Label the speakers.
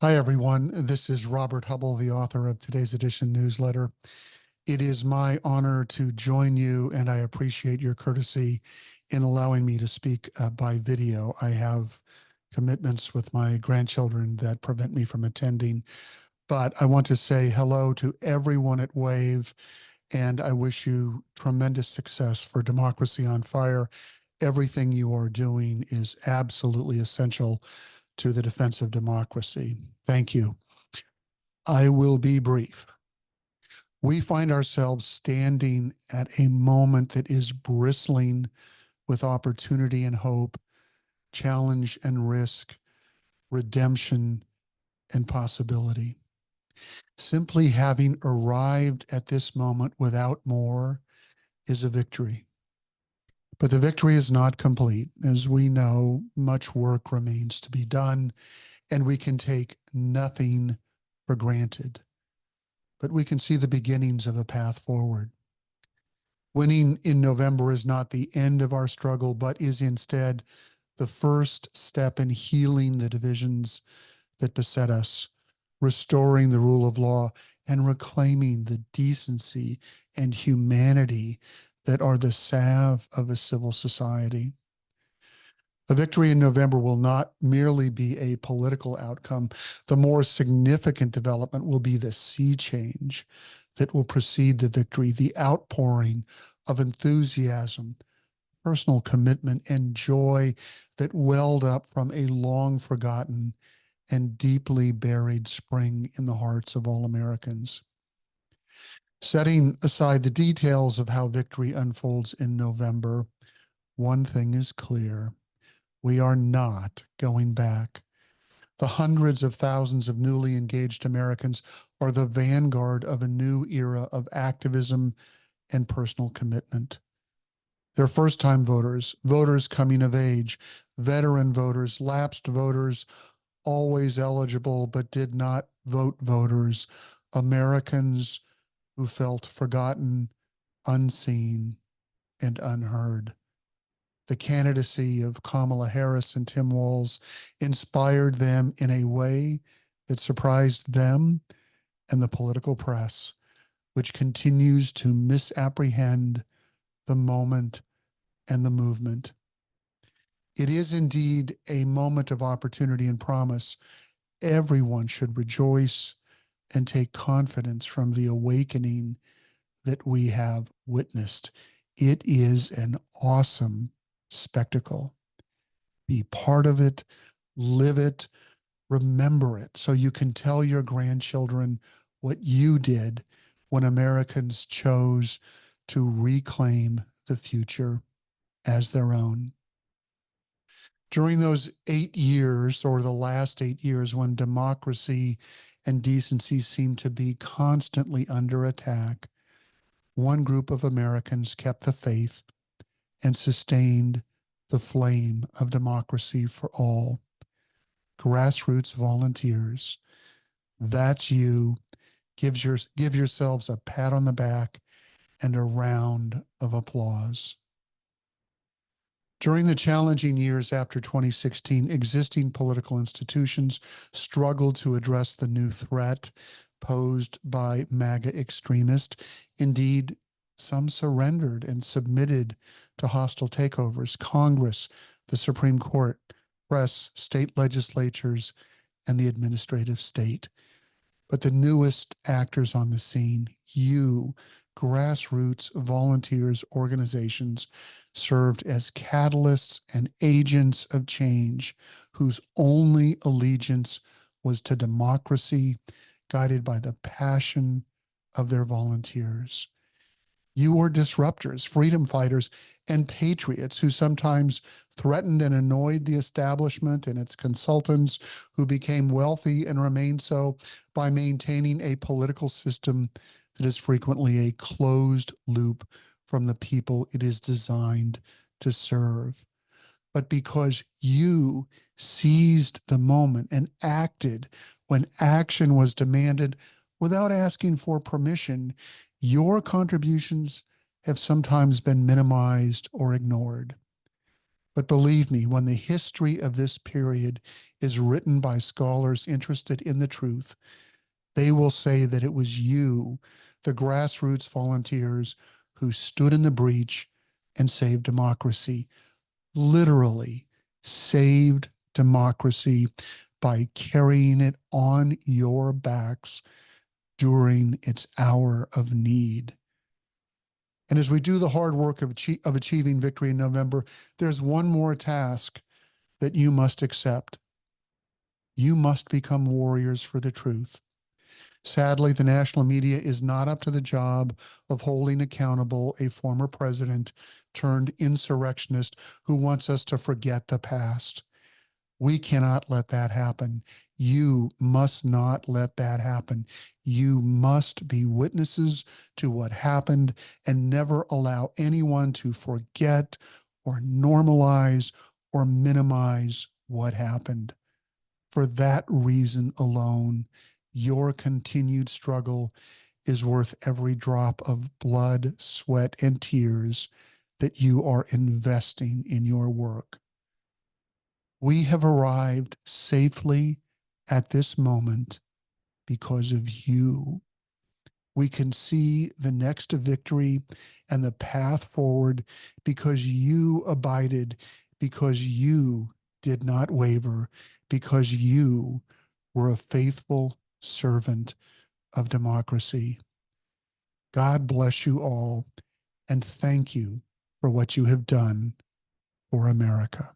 Speaker 1: Hi, everyone. This is Robert Hubbell, the author of today's edition newsletter. It is my honor to join you, and I appreciate your courtesy in allowing me to speak by video. I have commitments with my grandchildren that prevent me from attending, but I want to say hello to everyone at WAVE, and I wish you tremendous success for Democracy on Fire. Everything you are doing is absolutely essential to the defense of democracy. Thank you. I will be brief. We find ourselves standing at a moment that is bristling with opportunity and hope, challenge and risk, redemption and possibility. Simply having arrived at this moment without more is a victory. But the victory is not complete. As we know, much work remains to be done, and we can take nothing for granted. But we can see the beginnings of a path forward. Winning in November is not the end of our struggle, but is instead the first step in healing the divisions that beset us, restoring the rule of law, and reclaiming the decency and humanity that are the salve of a civil society. A victory in November will not merely be a political outcome. The more significant development will be the sea change that will precede the victory, the outpouring of enthusiasm, personal commitment, and joy that welled up from a long forgotten and deeply buried spring in the hearts of all Americans. Setting aside the details of how victory unfolds in November, one thing is clear. We are not going back. The hundreds of thousands of newly engaged Americans are the vanguard of a new era of activism and personal commitment. They're first-time voters, voters coming of age, veteran voters, lapsed voters, always eligible but did not vote voters, Americans who felt forgotten, unseen, and unheard. The candidacy of Kamala Harris and Tim Walz inspired them in a way that surprised them and the political press, which continues to misapprehend the moment and the movement. It is indeed a moment of opportunity and promise. Everyone should rejoice and take confidence from the awakening that we have witnessed. It is an awesome spectacle. Be part of it, live it, remember it, so you can tell your grandchildren what you did when Americans chose to reclaim the future as their own. During those 8 years, or the last 8 years, when democracy and decency seemed to be constantly under attack, one group of Americans kept the faith and sustained the flame of democracy for all. Grassroots volunteers. That's you. Give yourselves a pat on the back and a round of applause. During the challenging years after 2016, existing political institutions struggled to address the new threat posed by MAGA extremists. Indeed, some surrendered and submitted to hostile takeovers. Congress, the Supreme Court, press, state legislatures, and the administrative state. But the newest actors on the scene, you, grassroots, volunteers, organizations, served as catalysts and agents of change whose only allegiance was to democracy, guided by the passion of their volunteers. You were disruptors, freedom fighters, and patriots who sometimes threatened and annoyed the establishment and its consultants, who became wealthy and remained so by maintaining a political system that is frequently a closed loop from the people it is designed to serve. But because you seized the moment and acted when action was demanded without asking for permission, your contributions have sometimes been minimized or ignored. But believe me, when the history of this period is written by scholars interested in the truth, they will say that it was you, the grassroots volunteers, who stood in the breach and saved democracy. Literally saved democracy by carrying it on your backs during its hour of need. And as we do the hard work of achieving victory in November, there's one more task that you must accept. You must become warriors for the truth. Sadly, the national media is not up to the job of holding accountable a former president turned insurrectionist who wants us to forget the past. We cannot let that happen. You must not let that happen. You must be witnesses to what happened and never allow anyone to forget or normalize or minimize what happened. For that reason alone, your continued struggle is worth every drop of blood, sweat, and tears that you are investing in your work. We have arrived safely at this moment because of you. We can see the next victory and the path forward because you abided, because you did not waver, because you were a faithful servant of democracy. God bless you all, and thank you for what you have done for America.